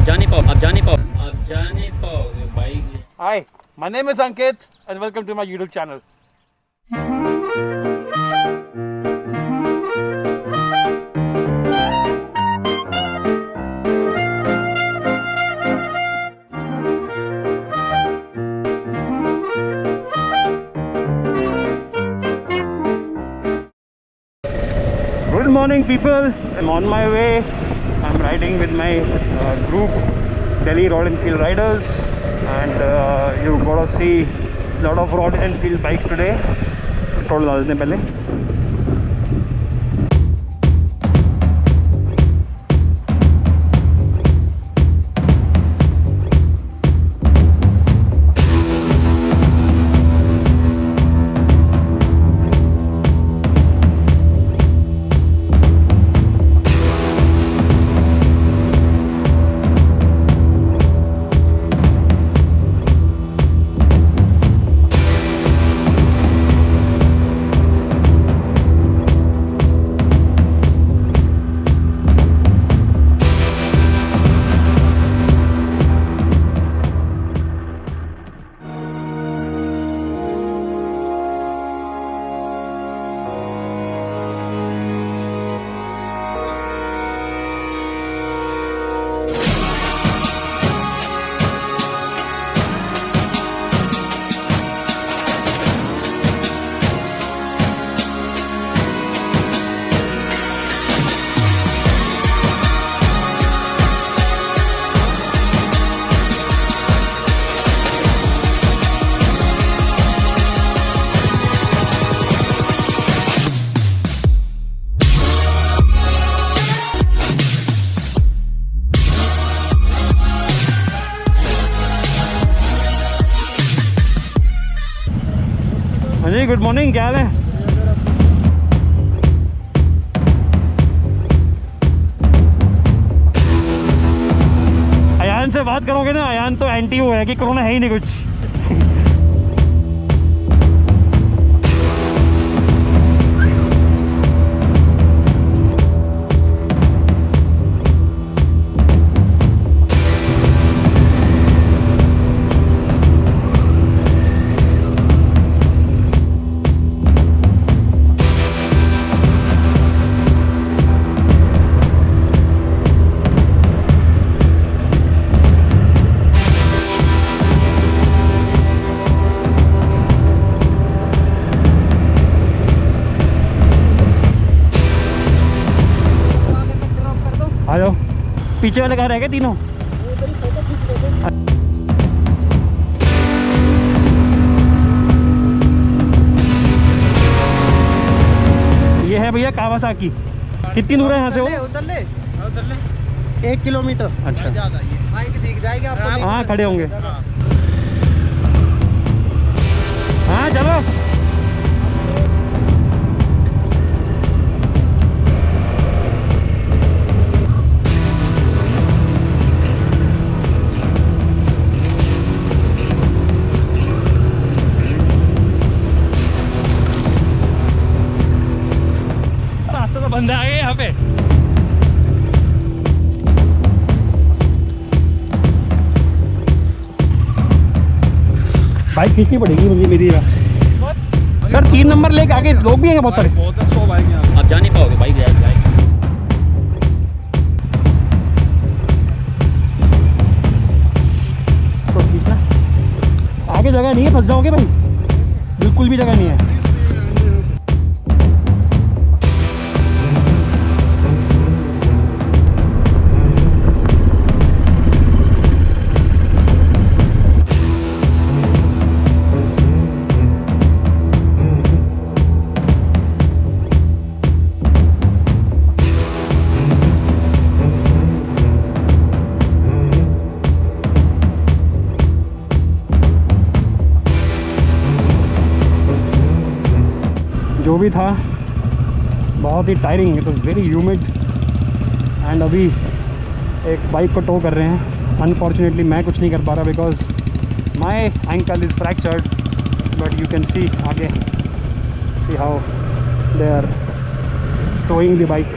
जाने पाओगे bike. Hi, my name is Ankit and welcome to my YouTube channel. Good morning people, I'm on my way. I'm riding with my group Delhi Royal Enfield Riders and you're gonna see a lot of Royal Enfield bikes today. Petrol डाल देते हैं पहले. जी good morning, क्या हाल है? अयान से बात करोगे ना, अयान तो एंटी वो है कि कोरोना है ही नहीं कुछ. आ जाओ. पीछे वाले कहाँ रह गए तीनों? ये है भैया कावासाकी. कितनी दूर है यहाँ से वो? उधर ले 1 किलोमीटर. अच्छा, बाइक दिख जाएगी आपको. हाँ खड़े होंगे. हाँ चलो. बंदे आ गए यहाँ पे. बाइक खींचनी पड़ेगी मुझे मेरी. सर 3 नंबर लेके आगे लोग भी हैं बहुत सारे. आप जा नहीं पाओगे बाइक जाएगी. तो खींचना, आगे जगह नहीं है, फंस जाओगे भाई. बिल्कुल भी जगह नहीं है. जो भी था बहुत ही tiring, it was very humid. And अभी एक बाइक को टो कर रहे हैं. अनफॉर्चुनेटली मैं कुछ नहीं कर पा रहा because my ankle is fractured. But you can see आगे, see how they are towing the bike.